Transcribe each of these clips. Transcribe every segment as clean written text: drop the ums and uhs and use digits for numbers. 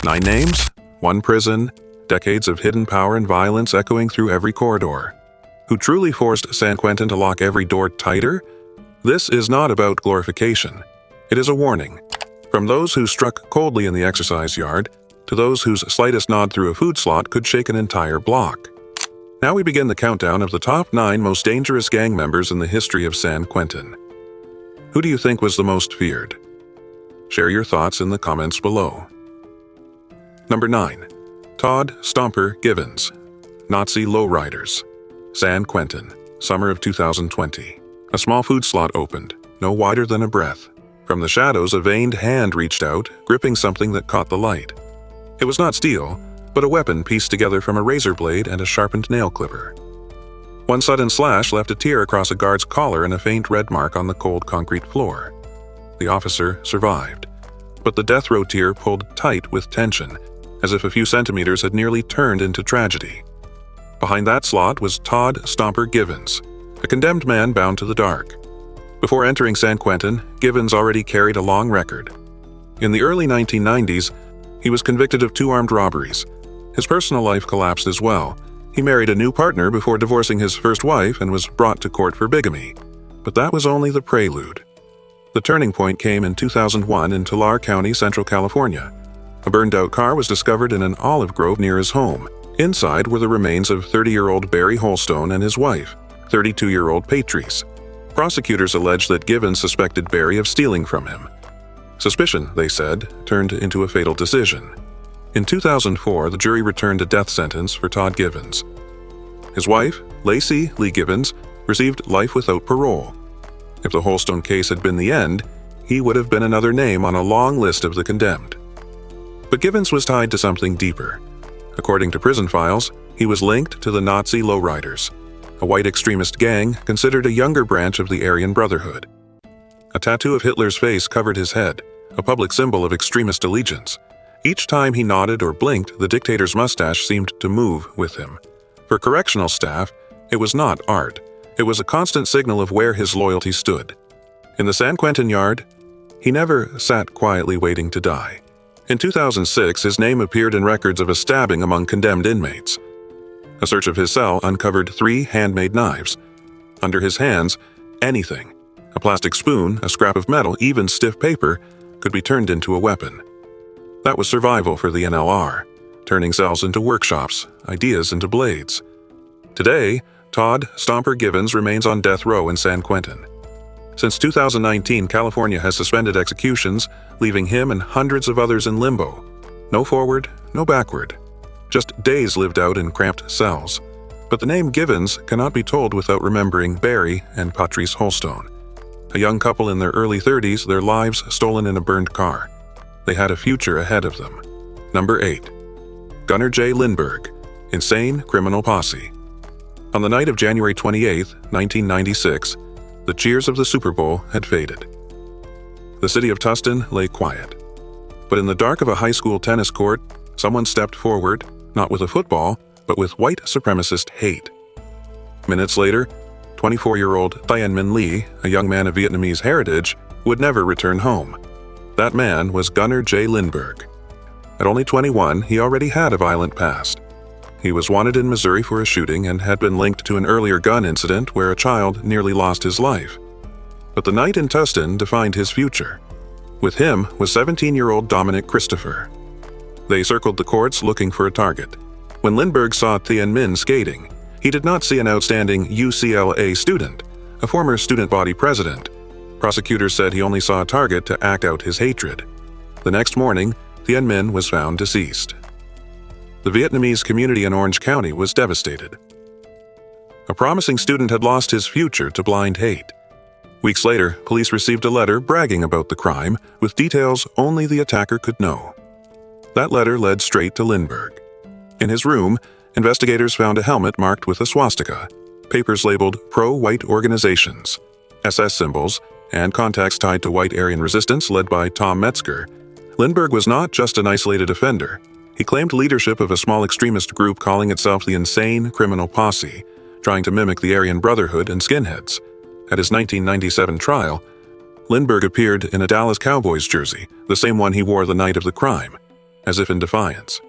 9 names, 1 prison, decades of hidden power and violence echoing through every corridor. Who truly forced San Quentin to lock every door tighter? This is not about glorification. It is a warning. From those who struck coldly in the exercise yard, to those whose slightest nod through a food slot could shake an entire block. Now we begin the countdown of the top 9 most dangerous gang members in the history of San Quentin. Who do you think was the most feared? Share your thoughts in the comments below. Number 9. Todd Stomper Givens, Nazi Lowriders, San Quentin, summer of 2020. A small food slot opened, no wider than a breath. From the shadows, a veined hand reached out, gripping something that caught the light. It was not steel, but a weapon pieced together from a razor blade and a sharpened nail clipper. One sudden slash left a tear across a guard's collar and a faint red mark on the cold concrete floor. The officer survived, but the death row tear pulled tight with tension, as if a few centimeters had nearly turned into tragedy. Behind that slot was Todd Stomper Givens, a condemned man bound to the dark. Before entering San Quentin, Givens already carried a long record. In the early 1990s, he was convicted of 2 armed robberies. His personal life collapsed as well. He married a new partner before divorcing his first wife and was brought to court for bigamy. But that was only the prelude. The turning point came in 2001 in Tulare County, Central California. A burned-out car was discovered in an olive grove near his home. Inside were the remains of 30-year-old Barry Holstone and his wife, 32-year-old Patrice. Prosecutors alleged that Givens suspected Barry of stealing from him. Suspicion, they said, turned into a fatal decision. In 2004, the jury returned a death sentence for Todd Givens. His wife, Lacey Lee Givens, received life without parole. If the Holstone case had been the end, he would have been another name on a long list of the condemned. But Givens was tied to something deeper. According to prison files, he was linked to the Nazi Lowriders, a white extremist gang considered a younger branch of the Aryan Brotherhood. A tattoo of Hitler's face covered his head, a public symbol of extremist allegiance. Each time he nodded or blinked, the dictator's mustache seemed to move with him. For correctional staff, it was not art. It was a constant signal of where his loyalty stood. In the San Quentin yard, he never sat quietly waiting to die. In 2006, his name appeared in records of a stabbing among condemned inmates. A search of his cell uncovered 3 handmade knives. Under his hands, anything. A plastic spoon, a scrap of metal, even stiff paper, could be turned into a weapon. That was survival for the NLR, turning cells into workshops, ideas into blades. Today, Todd Stomper Givens remains on death row in San Quentin. Since 2019, California has suspended executions, leaving him and hundreds of others in limbo. No forward, no backward. Just days lived out in cramped cells. But the name Givens cannot be told without remembering Barry and Patrice Holstone. A young couple in their early 30s, their lives stolen in a burned car. They had a future ahead of them. Number 8. Gunner Jay Lindberg, Insane Criminal Posse. On the night of January 28, 1996, the cheers of the Super Bowl had faded. The city of Tustin lay quiet. But in the dark of a high school tennis court, someone stepped forward, not with a football, but with white supremacist hate. Minutes later, 24-year-old Thien Minh Le, a young man of Vietnamese heritage, would never return home. That man was Gunner Jay Lindberg. At only 21, he already had a violent past. He was wanted in Missouri for a shooting and had been linked to an earlier gun incident where a child nearly lost his life. But the night in Tustin defined his future. With him was 17-year-old Dominic Christopher. They circled the courts looking for a target. When Lindberg saw Thien Minh skating, he did not see an outstanding UCLA student, a former student body president. Prosecutors said he only saw a target to act out his hatred. The next morning, Thien Minh was found deceased. The Vietnamese community in Orange County was devastated. A promising student had lost his future to blind hate. Weeks later, police received a letter bragging about the crime with details only the attacker could know. That letter led straight to Lindberg. In his room, investigators found a helmet marked with a swastika, papers labeled pro-white organizations, SS symbols, and contacts tied to white Aryan resistance led by Tom Metzger. Lindberg was not just an isolated offender. He claimed leadership of a small extremist group calling itself the Insane Criminal Posse, trying to mimic the Aryan Brotherhood and skinheads. At his 1997 trial, Lindberg appeared in a Dallas Cowboys jersey, the same one he wore the night of the crime. as if in defiance.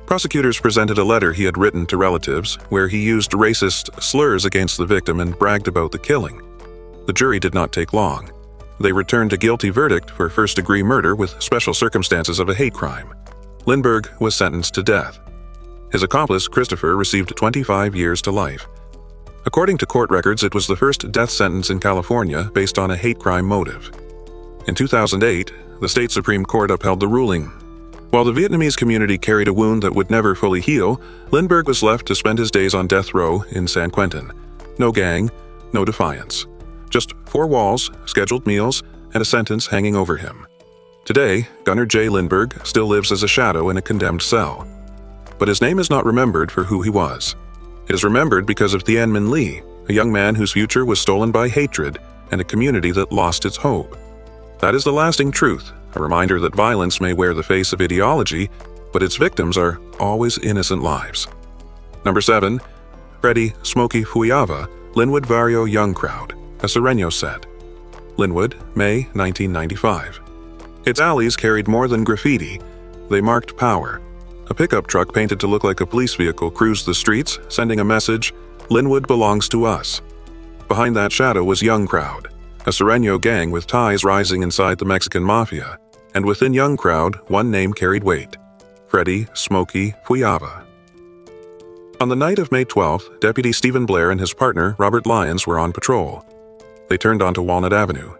Prosecutors presented a letter he had written to relatives where he used racist slurs against the victim and bragged about the killing. The jury did not take long. They returned a guilty verdict for first-degree murder with special circumstances of a hate crime. Lindberg was sentenced to death. His accomplice, Christopher, received 25 years to life. According to court records, it was the first death sentence in California based on a hate crime motive. In 2008, the state Supreme Court upheld the ruling. While the Vietnamese community carried a wound that would never fully heal, Lindberg was left to spend his days on death row in San Quentin. No gang, no defiance. Just 4 walls, scheduled meals, and a sentence hanging over him. Today, Gunner Jay Lindberg still lives as a shadow in a condemned cell. But his name is not remembered for who he was. It is remembered because of Tianmin Lee, a young man whose future was stolen by hatred and a community that lost its hope. That is the lasting truth, a reminder that violence may wear the face of ideology, but its victims are always innocent lives. Number 7. Freddie Smokey Fuiava, Linwood Barrio Young Crowd, a Sereno set. Linwood, May 1995. Its alleys carried more than graffiti. They marked power. A pickup truck painted to look like a police vehicle cruised the streets, sending a message, "Linwood belongs to us." Behind that shadow was Young Crowd, a Sereno gang with ties rising inside the Mexican Mafia, and within Young Crowd, one name carried weight: Freddie Smokey Fuiava. On the night of May 12th, Deputy Stephen Blair and his partner, Robert Lyons, were on patrol. They turned onto Walnut Avenue.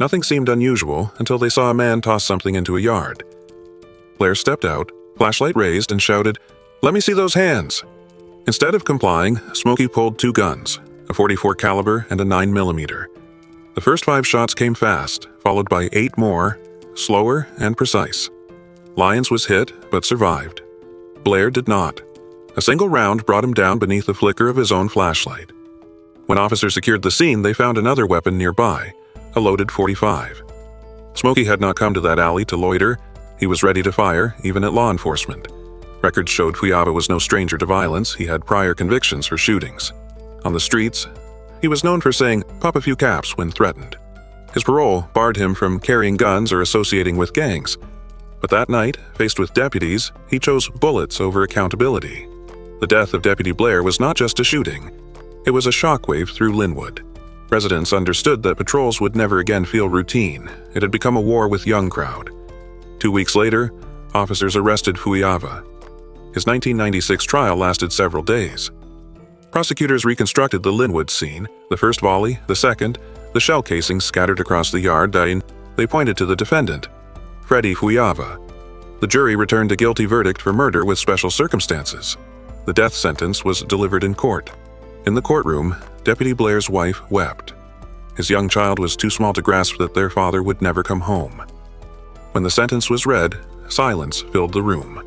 Nothing seemed unusual until they saw a man toss something into a yard. Blair stepped out, flashlight raised, and shouted, "Let me see those hands!" Instead of complying, Smokey pulled 2 guns, a .44 caliber and a 9mm. The first 5 shots came fast, followed by 8 more, slower and precise. Lyons was hit, but survived. Blair did not. A single round brought him down beneath the flicker of his own flashlight. When officers secured the scene, they found another weapon nearby, a loaded .45. Smokey had not come to that alley to loiter. He was ready to fire, even at law enforcement. Records showed Fuiava was no stranger to violence. He had prior convictions for shootings. On the streets, he was known for saying, "Pop a few caps" when threatened. His parole barred him from carrying guns or associating with gangs. But that night, faced with deputies, he chose bullets over accountability. The death of Deputy Blair was not just a shooting. It was a shockwave through Linwood. Residents understood that patrols would never again feel routine. It had become a war with Young Crowd. 2 weeks later, officers arrested Fuiava. His 1996 trial lasted several days. Prosecutors reconstructed the Linwood scene, the first volley, the second, the shell casings scattered across the yard. They pointed to the defendant, Freddie Fuiava. The jury returned a guilty verdict for murder with special circumstances. The death sentence was delivered in court. In the courtroom, Deputy Blair's wife wept. His young child was too small to grasp that their father would never come home. When the sentence was read, silence filled the room.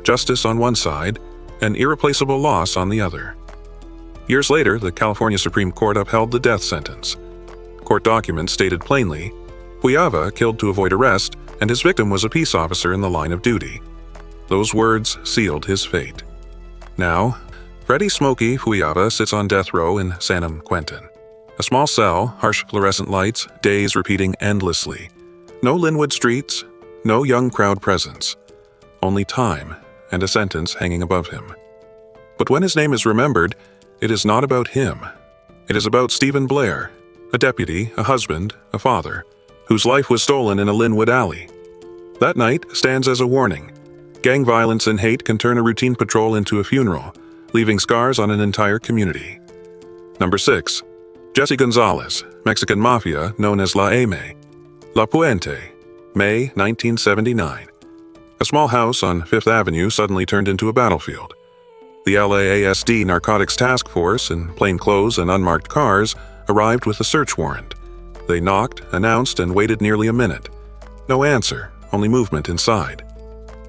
Justice on one side, and irreplaceable loss on the other. Years later, the California Supreme Court upheld the death sentence. Court documents stated plainly, Fuiava killed to avoid arrest, and his victim was a peace officer in the line of duty. Those words sealed his fate. Now, Freddie Smokey Fuiava sits on death row in San Quentin. A small cell, harsh fluorescent lights, days repeating endlessly. No Linwood streets, no Young Crowd presence. Only time and a sentence hanging above him. But when his name is remembered, it is not about him. It is about Stephen Blair, a deputy, a husband, a father, whose life was stolen in a Linwood alley. That night stands as a warning. Gang violence and hate can turn a routine patrol into a funeral, leaving scars on an entire community. Number 6. Jesse Gonzalez, Mexican Mafia known as La M. La Puente, May 1979. A small house on 5th Avenue suddenly turned into a battlefield. The LAASD Narcotics Task Force, in plain clothes and unmarked cars, arrived with a search warrant. They knocked, announced, and waited nearly a minute. No answer, only movement inside.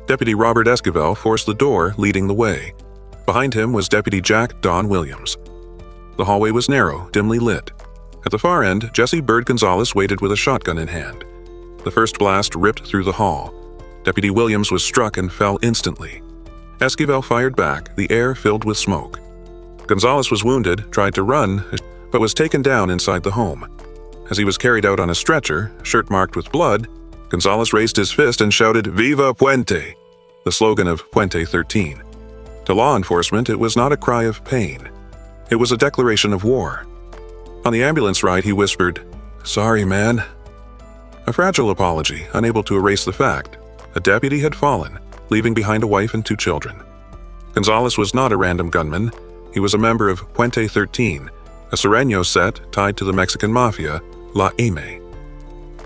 Deputy Robert Esquivel forced the door, leading the way. Behind him was Deputy Jack Don Williams. The hallway was narrow, dimly lit. At the far end, Jesse Bird Gonzalez waited with a shotgun in hand. The first blast ripped through the hall. Deputy Williams was struck and fell instantly. Esquivel fired back, the air filled with smoke. Gonzalez was wounded, tried to run, but was taken down inside the home. As he was carried out on a stretcher, shirt marked with blood, Gonzalez raised his fist and shouted, "Viva Puente!" the slogan of Puente 13. To law enforcement, it was not a cry of pain. It was a declaration of war. On the ambulance ride, he whispered, "Sorry, man." A fragile apology, unable to erase the fact. A deputy had fallen, leaving behind a wife and 2 children. Gonzalez was not a random gunman. He was a member of Puente 13, a Sereno set tied to the Mexican Mafia, La Eme.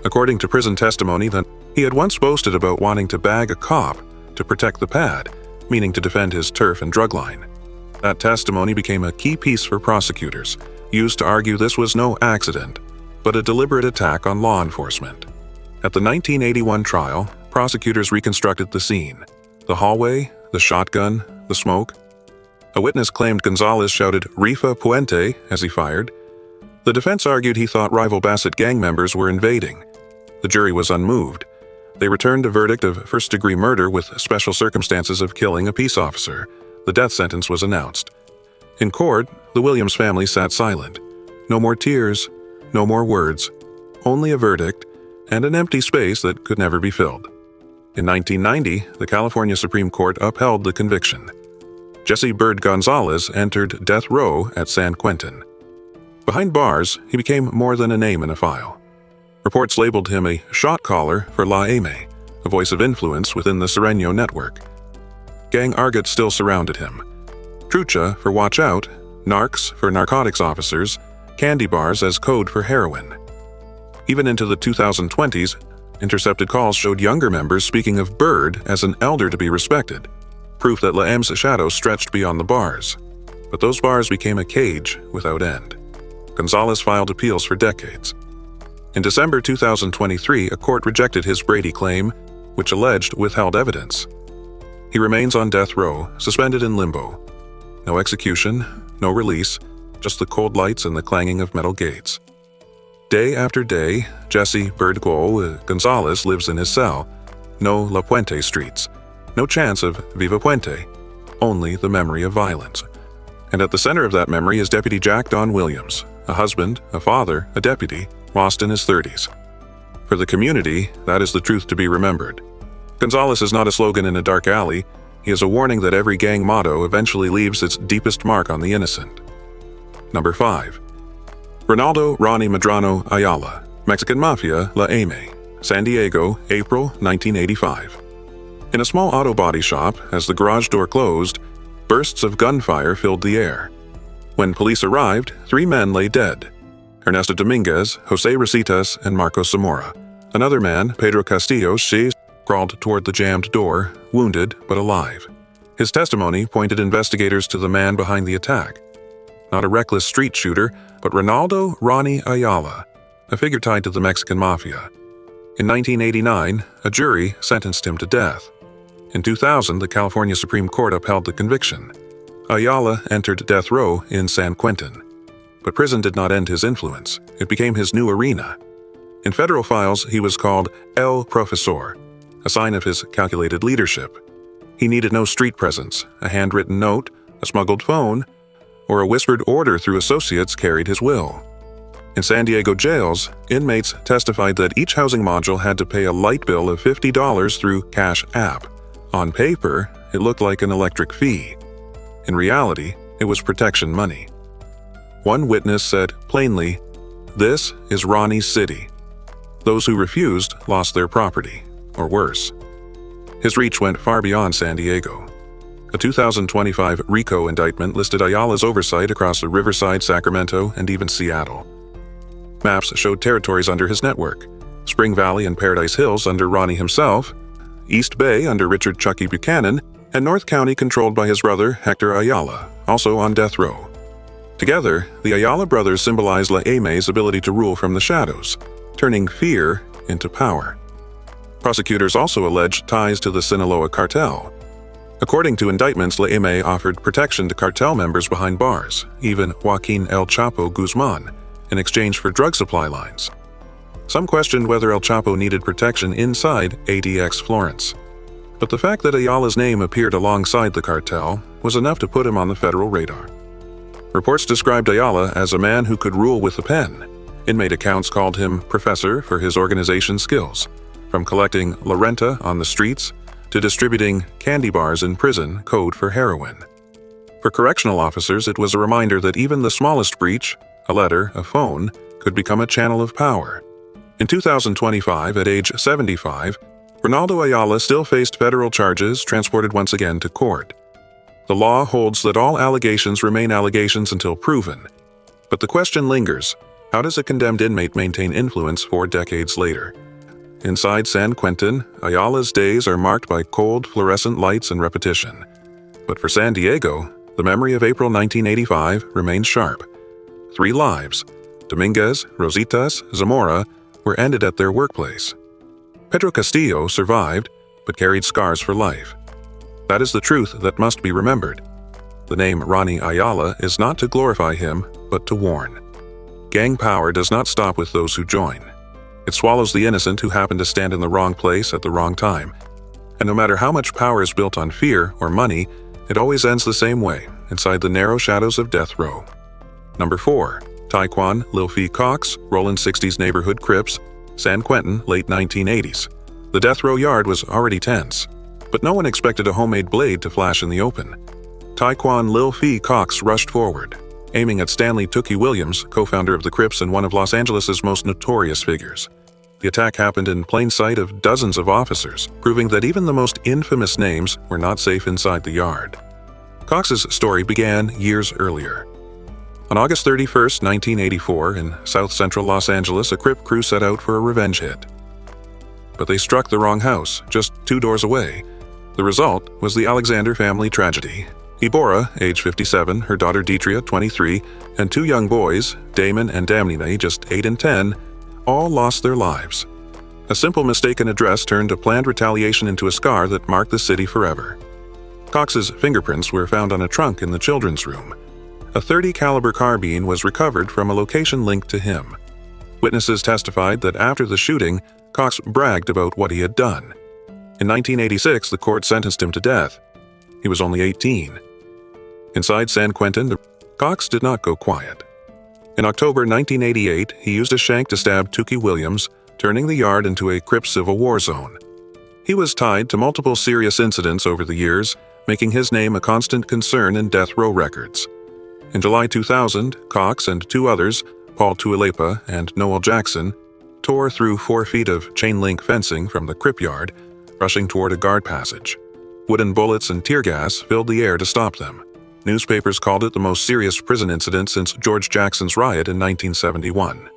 According to prison testimony, he had once boasted about wanting to bag a cop to protect the pad, meaning to defend his turf and drug line. That testimony became a key piece for prosecutors, used to argue this was no accident, but a deliberate attack on law enforcement. At the 1981 trial, prosecutors reconstructed the scene: the hallway, the shotgun, the smoke. A witness claimed Gonzalez shouted "Rifa Puente" as he fired. The defense argued he thought rival Basset gang members were invading. The jury was unmoved. They returned a verdict of first-degree murder with special circumstances of killing a peace officer. The death sentence was announced. In court, the Williams family sat silent. No more tears, no more words, only a verdict and an empty space that could never be filled. In 1990, the California Supreme Court upheld the conviction. Jesse Bird Gonzalez entered death row at San Quentin. Behind bars, he became more than a name in a file. Reports labeled him a shot caller for La Eme, a voice of influence within the Sereno network. Gang argot still surrounded him. Trucha for watch out, narcs for narcotics officers, candy bars as code for heroin. Even into the 2020s, intercepted calls showed younger members speaking of Bird as an elder to be respected, proof that La Eme's shadow stretched beyond the bars. But those bars became a cage without end. Gonzalez filed appeals for decades. In December 2023, a court rejected his Brady claim, which alleged withheld evidence. He remains on death row, suspended in limbo. No execution, no release, just the cold lights and the clanging of metal gates. Day after day, Jesse Bird Gonzalez lives in his cell. No La Puente streets. No chance of Viva Puente. Only the memory of violence. And at the center of that memory is Deputy Jack Don Williams, a husband, a father, a deputy, lost in his 30s. For the community, that is the truth to be remembered. Gonzalez is not a slogan in a dark alley. He is a warning that every gang motto eventually leaves its deepest mark on the innocent. Number 5. Ronaldo, Ronnie, Medrano, Ayala, Mexican Mafia, La Eme, San Diego, April 1985. In a small auto body shop, as the garage door closed, bursts of gunfire filled the air. When police arrived, 3 men lay dead: Ernesto Dominguez, Jose Rositas, and Marco Zamora. Another man, Pedro Castillo, crawled toward the jammed door, wounded but alive. His testimony pointed investigators to the man behind the attack. Not a reckless street shooter, but Ronaldo Ronnie Ayala, a figure tied to the Mexican Mafia. In 1989, a jury sentenced him to death. In 2000, the California Supreme Court upheld the conviction. Ayala entered death row in San Quentin. But prison did not end his influence. It became his new arena. In federal files, he was called El Profesor, a sign of his calculated leadership. He needed no street presence. A handwritten note, a smuggled phone, or a whispered order through associates carried his will. In San Diego jails, inmates testified that each housing module had to pay a light bill of $50 through Cash App. On paper, it looked like an electric fee. In reality, it was protection money. One witness said plainly, "This is Ronnie's city." Those who refused lost their property, or worse. His reach went far beyond San Diego. A 2025 RICO indictment listed Ayala's oversight across Riverside, Sacramento, and even Seattle. Maps showed territories under his network: Spring Valley and Paradise Hills under Ronnie himself, East Bay under Richard Chucky Buchanan, and North County controlled by his brother Hector Ayala, also on death row. Together, the Ayala brothers symbolize La Eme's ability to rule from the shadows, turning fear into power. Prosecutors also allege ties to the Sinaloa cartel. According to indictments, La Eme offered protection to cartel members behind bars, even Joaquin El Chapo Guzman, in exchange for drug supply lines. Some questioned whether El Chapo needed protection inside ADX Florence. But the fact that Ayala's name appeared alongside the cartel was enough to put him on the federal radar. Reports described Ayala as a man who could rule with a pen. Inmate accounts called him professor for his organization skills. from collecting la renta on the streets to distributing candy bars in prison code for heroin. For correctional officers, it was a reminder that even the smallest breach, a letter, a phone, could become a channel of power. In 2025, at age 75, Ronaldo Ayala still faced federal charges, transported once again to court. The law holds that all allegations remain allegations until proven. But the question lingers: how does a condemned inmate maintain influence 4 decades later? Inside San Quentin, Ayala's days are marked by cold, fluorescent lights and repetition. But for San Diego, the memory of April 1985 remains sharp. 3 lives, Dominguez, Rositas, Zamora, were ended at their workplace. Pedro Castillo survived, but carried scars for life. That is the truth that must be remembered. The name Ronnie Ayala is not to glorify him, but to warn. Gang power does not stop with those who join. It swallows the innocent who happen to stand in the wrong place at the wrong time. And no matter how much power is built on fear or money, it always ends the same way, inside the narrow shadows of death row. Number 4. Tiequon, Lil Fee Cox, Rollin' 60s neighborhood Crips, San Quentin, late 1980s. The death row yard was already tense, but no one expected a homemade blade to flash in the open. Tiequon Lil Fee Cox rushed forward, aiming at Stanley Tookie Williams, co-founder of the Crips and one of Los Angeles' most notorious figures. The attack happened in plain sight of dozens of officers, proving that even the most infamous names were not safe inside the yard. Cox's story began years earlier. On August 31, 1984, in South Central Los Angeles, a Crip crew set out for a revenge hit. But they struck the wrong house, just 2 doors away. The result was the Alexander family tragedy. Ibora, age 57, her daughter Deetria, 23, and 2 young boys, Damon and Damnine, just 8 and 10, all lost their lives. A simple mistaken address turned a planned retaliation into a scar that marked the city forever. Cox's fingerprints were found on a trunk in the children's room. A .30 caliber carbine was recovered from a location linked to him. Witnesses testified that after the shooting, Cox bragged about what he had done. In 1986, the court sentenced him to death. He was only 18. Inside San Quentin, Cox did not go quiet. In October 1988, he used a shank to stab Tookie Williams, turning the yard into a Crip Civil War zone. He was tied to multiple serious incidents over the years, making his name a constant concern in death row records. In July 2000, Cox and 2 others, Paul Tuilepa and Noel Jackson, tore through 4 feet of chain-link fencing from the Crip yard, rushing toward a guard passage. Wooden bullets and tear gas filled the air to stop them. Newspapers called it the most serious prison incident since George Jackson's riot in 1971.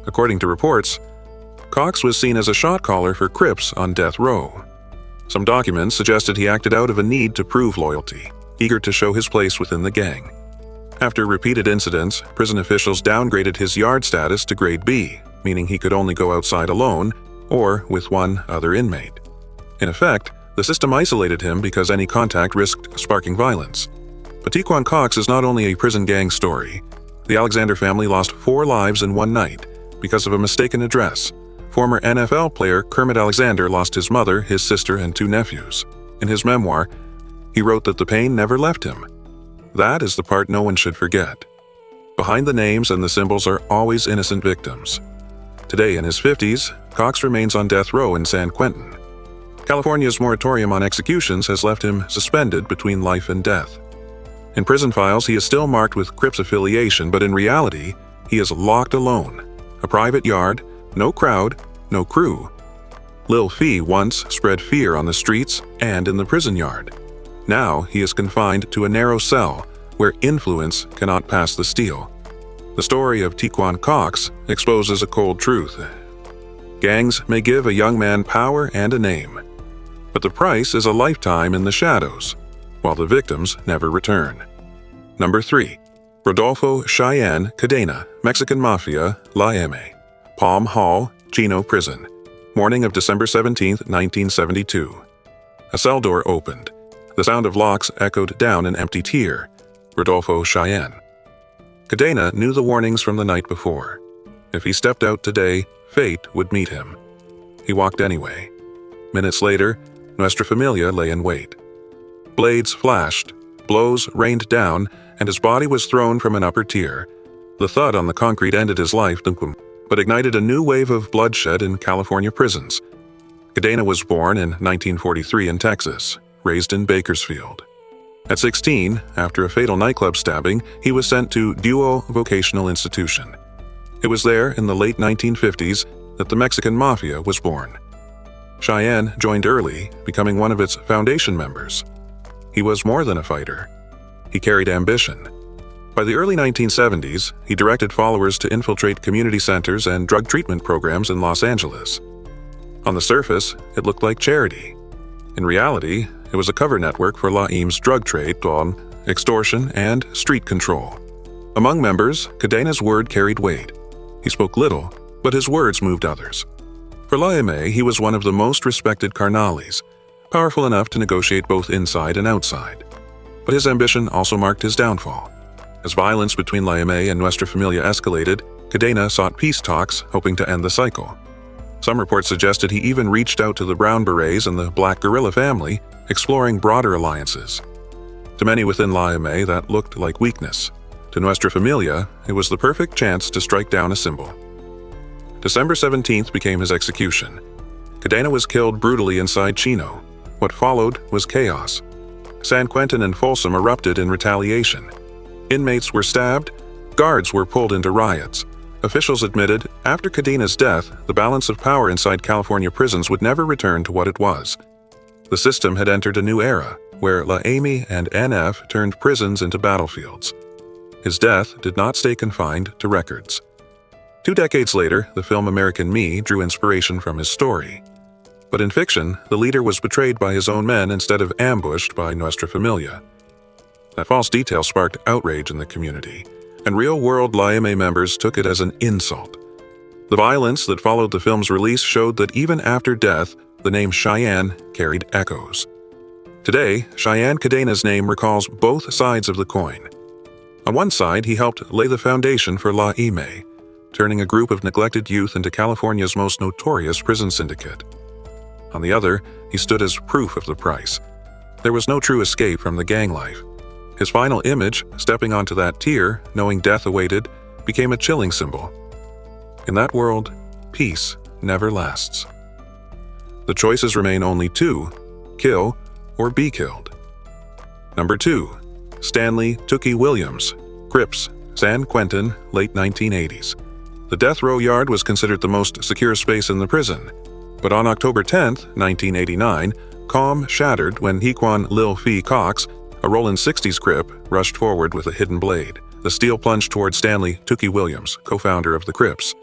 According to reports, Cox was seen as a shot caller for Crips on death row. Some documents suggested he acted out of a need to prove loyalty, eager to show his place within the gang. After repeated incidents, prison officials downgraded his yard status to grade B, meaning he could only go outside alone or with 1 other inmate. In effect, the system isolated him because any contact risked sparking violence. But Tiequon Cox is not only a prison gang story. The Alexander family lost 4 lives in one night because of a mistaken address. Former NFL player Kermit Alexander lost his mother, his sister, and 2 nephews. In his memoir, he wrote that the pain never left him. That is the part no one should forget. Behind the names and the symbols are always innocent victims. Today, in his 50s, Cox remains on death row in San Quentin. California's moratorium on executions has left him suspended between life and death. In prison files, he is still marked with Crips affiliation, but in reality, he is locked alone. A private yard, no crowd, no crew. Lil Fee once spread fear on the streets and in the prison yard. Now he is confined to a narrow cell where influence cannot pass the steel. The story of Tiequon Cox exposes a cold truth. Gangs may give a young man power and a name, but the price is a lifetime in the shadows, while the victims never return. Number 3. Rodolfo Cheyenne Cadena, Mexican Mafia, La M. Palm Hall, Chino Prison. Morning of December 17, 1972. A cell door opened. The sound of locks echoed down an empty tier. Rodolfo Cheyenne. Cadena knew the warnings from the night before. If he stepped out today, fate would meet him. He walked anyway. Minutes later, Nuestra Familia lay in wait. Blades flashed, blows rained down, and his body was thrown from an upper tier. The thud on the concrete ended his life, but ignited a new wave of bloodshed in California prisons. Cadena was born in 1943 in Texas, raised in Bakersfield. At 16, after a fatal nightclub stabbing, he was sent to Duo Vocational Institution. It was there in the late 1950s that the Mexican Mafia was born. Cheyenne joined early, becoming one of its foundation members. He was more than a fighter. He carried ambition. By the early 1970s, he directed followers to infiltrate community centers and drug treatment programs in Los Angeles. On the surface, it looked like charity. In reality, it was a cover network for Laim's drug trade on extortion and street control. Among members, Cadena's word carried weight. He spoke little, but his words moved others. For Laime, he was one of the most respected carnales, powerful enough to negotiate both inside and outside. But his ambition also marked his downfall. As violence between Laime and Nuestra Familia escalated, Cadena sought peace talks, hoping to end the cycle. Some reports suggested he even reached out to the Brown Berets and the Black Guerrilla family, exploring broader alliances. To many within Laime, that looked like weakness. To Nuestra Familia, it was the perfect chance to strike down a symbol. December 17th became his execution. Cadena was killed brutally inside Chino. What followed was chaos. San Quentin and Folsom erupted in retaliation. Inmates were stabbed, guards were pulled into riots. Officials admitted, after Cadena's death, the balance of power inside California prisons would never return to what it was. The system had entered a new era, where Laime and NF turned prisons into battlefields. His death did not stay confined to records. 2 decades later, the film American Me drew inspiration from his story. But in fiction, the leader was betrayed by his own men instead of ambushed by Nuestra Familia. That false detail sparked outrage in the community, and real-world Laime members took it as an insult. The violence that followed the film's release showed that even after death, the name Cheyenne carried echoes. Today, Cheyenne Cadena's name recalls both sides of the coin. On one side, he helped lay the foundation for Laime, turning a group of neglected youth into California's most notorious prison syndicate. On the other, he stood as proof of the price. There was no true escape from the gang life. His final image, stepping onto that tier, knowing death awaited, became a chilling symbol. In that world, peace never lasts. The choices remain only 2: kill or be killed. Number 2. Stanley Tookie Williams, Crips, San Quentin, late 1980s. The death row yard was considered the most secure space in the prison. But on October 10, 1989, calm shattered when Tiequon Lil Fee Cox, a Rollin 60s Crip, rushed forward with a hidden blade. The steel plunged toward Stanley Tookie Williams, co-founder of the Crips.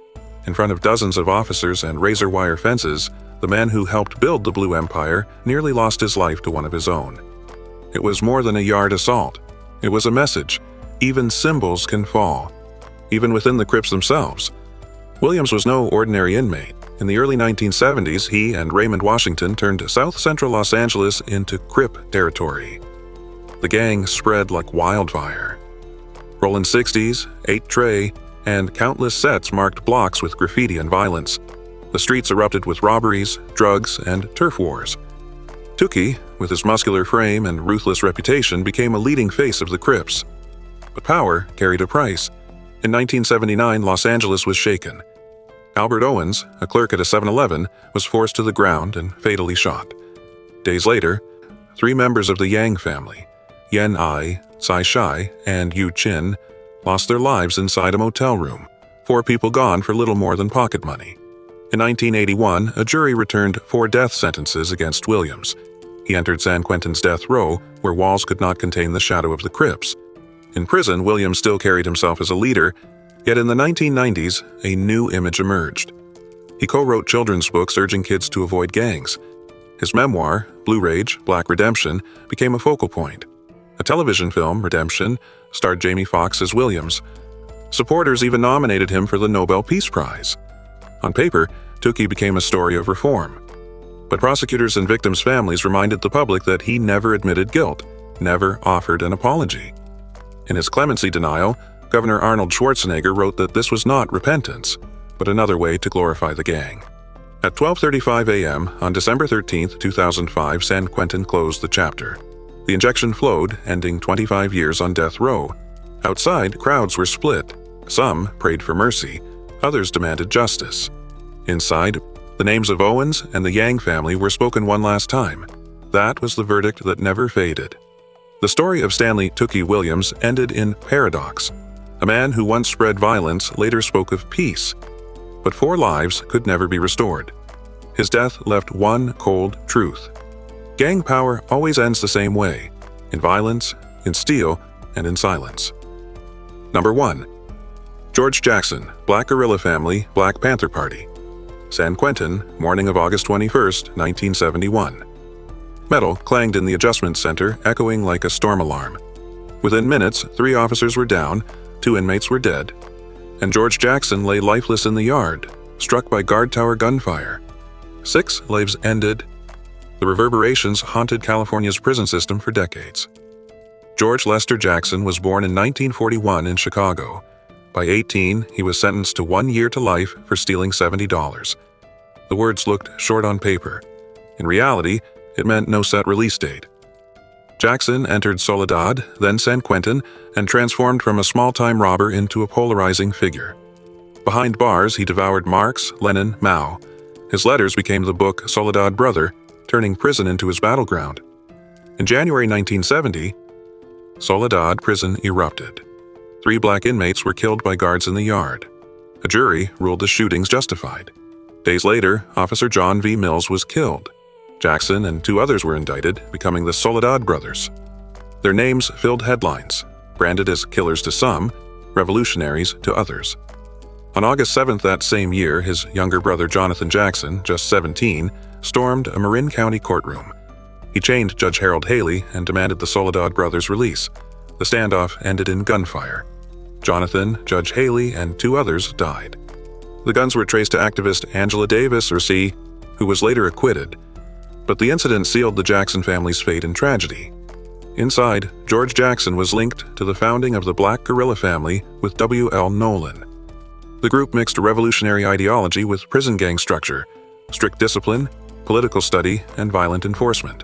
In front of dozens of officers and razor wire fences, the man who helped build the Blue Empire nearly lost his life to one of his own. It was more than a yard assault. It was a message. Even symbols can fall, even within the Crips themselves. Williams was no ordinary inmate. In the early 1970s, he and Raymond Washington turned South Central Los Angeles into Crip territory. The gang spread like wildfire. Rollin 60s, 8 Tray, and countless sets marked blocks with graffiti and violence. The streets erupted with robberies, drugs, and turf wars. Tookie, with his muscular frame and ruthless reputation, became a leading face of the Crips. But power carried a price. In 1979, Los Angeles was shaken. Albert Owens, a clerk at a 7-Eleven, was forced to the ground and fatally shot. Days later, 3 members of the Yang family, Yen Ai, Tsai Shai, and Yu Chin, lost their lives inside a motel room, 4 people gone for little more than pocket money. In 1981, a jury returned 4 death sentences against Williams. He entered San Quentin's death row, where walls could not contain the shadow of the Crips. In prison, Williams still carried himself as a leader, yet in the 1990s, a new image emerged. He co-wrote children's books urging kids to avoid gangs. His memoir, Blue Rage, Black Redemption, became a focal point. A television film, Redemption, starred Jamie Foxx as Williams. Supporters even nominated him for the Nobel Peace Prize. On paper, Tookie became a story of reform. But prosecutors and victims' families reminded the public that he never admitted guilt, never offered an apology. In his clemency denial, Governor Arnold Schwarzenegger wrote that this was not repentance, but another way to glorify the gang. At 12:35 a.m. on December 13, 2005, San Quentin closed the chapter. The injection flowed, ending 25 years on death row. Outside, crowds were split. Some prayed for mercy, others demanded justice. Inside, The names of Owens and the Yang family were spoken one last time. That was the verdict that never faded. The story of Stanley "Tookie" Williams ended in paradox. A man who once spread violence later spoke of peace. But 4 lives could never be restored. His death left one cold truth. Gang power always ends the same way: in violence, in steel, and in silence. Number 1. George Jackson, Black Guerrilla Family, Black Panther Party. San Quentin, morning of August 21, 1971. Metal clanged in the adjustment center, echoing like a storm alarm. Within minutes, 3 officers were down, 2 inmates were dead, and George Jackson lay lifeless in the yard, struck by guard tower gunfire. 6 lives ended. The reverberations haunted California's prison system for decades. George Lester Jackson was born in 1941 in Chicago. By 18, he was sentenced to 1 year to life for stealing $70. The words looked short on paper. In reality, it meant no set release date. Jackson entered Soledad, then San Quentin, and transformed from a small-time robber into a polarizing figure. Behind bars, he devoured Marx, Lenin, Mao. His letters became the book Soledad Brother, turning prison into his battleground. In January 1970, Soledad prison erupted. 3 black inmates were killed by guards in the yard. A jury ruled the shootings justified. Days later, Officer John V. Mills was killed. Jackson and 2 others were indicted, becoming the Soledad Brothers. Their names filled headlines, branded as killers to some, revolutionaries to others. On August 7th that same year, his younger brother Jonathan Jackson, just 17, stormed a Marin County courtroom. He chained Judge Harold Haley and demanded the Soledad brothers' release. The standoff ended in gunfire. Jonathan, Judge Haley, and 2 others died. The guns were traced to activist Angela Davis, or C, who was later acquitted. But the incident sealed the Jackson family's fate in tragedy. Inside, George Jackson was linked to the founding of the Black Guerrilla Family with W.L. Nolan. The group mixed revolutionary ideology with prison gang structure, strict discipline, political study, and violent enforcement.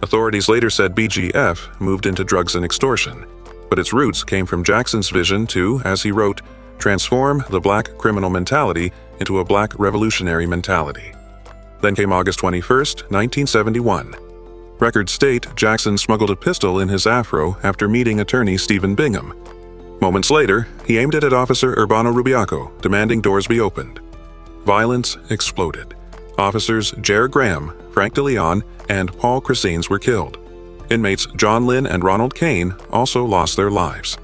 Authorities later said BGF moved into drugs and extortion, but its roots came from Jackson's vision to, as he wrote, transform the black criminal mentality into a black revolutionary mentality. Then came August 21, 1971. Records state Jackson smuggled a pistol in his afro after meeting attorney Stephen Bingham. Moments later, he aimed it at Officer Urbano Rubiaco, demanding doors be opened. Violence exploded. Officers Jer Graham, Frank DeLeon, and Paul Cresines were killed. Inmates John Lynn and Ronald Kane also lost their lives.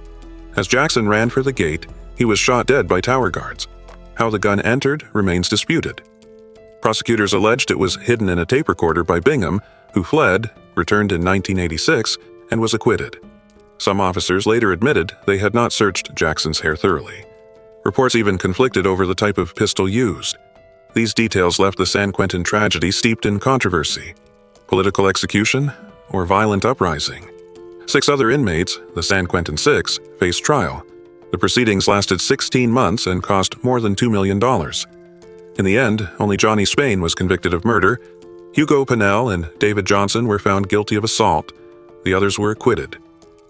As Jackson ran for the gate, he was shot dead by tower guards. How the gun entered remains disputed. Prosecutors alleged it was hidden in a tape recorder by Bingham, who fled, returned in 1986, and was acquitted. Some officers later admitted they had not searched Jackson's hair thoroughly. Reports even conflicted over the type of pistol used. These details left the San Quentin tragedy steeped in controversy. Political execution or violent uprising? 6 other inmates, the San Quentin Six, faced trial. The proceedings lasted 16 months and cost more than $2 million. In the end, only Johnny Spain was convicted of murder. Hugo Pinnell and David Johnson were found guilty of assault. The others were acquitted.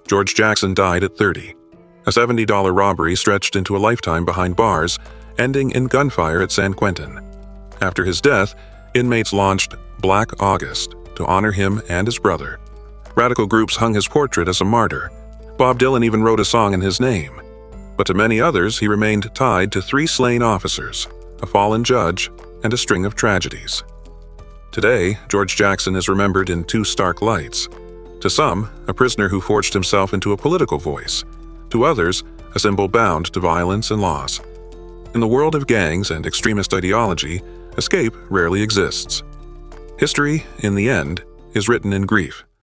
George Jackson died at 30. A $70 robbery stretched into a lifetime behind bars, ending in gunfire at San Quentin. After his death, inmates launched Black August to honor him and his brother. Radical groups hung his portrait as a martyr. Bob Dylan even wrote a song in his name. But to many others, he remained tied to 3 slain officers, a fallen judge, and a string of tragedies. Today, George Jackson is remembered in 2 stark lights. To some, a prisoner who forged himself into a political voice. To others, a symbol bound to violence and loss. In the world of gangs and extremist ideology, escape rarely exists. History, in the end, is written in grief.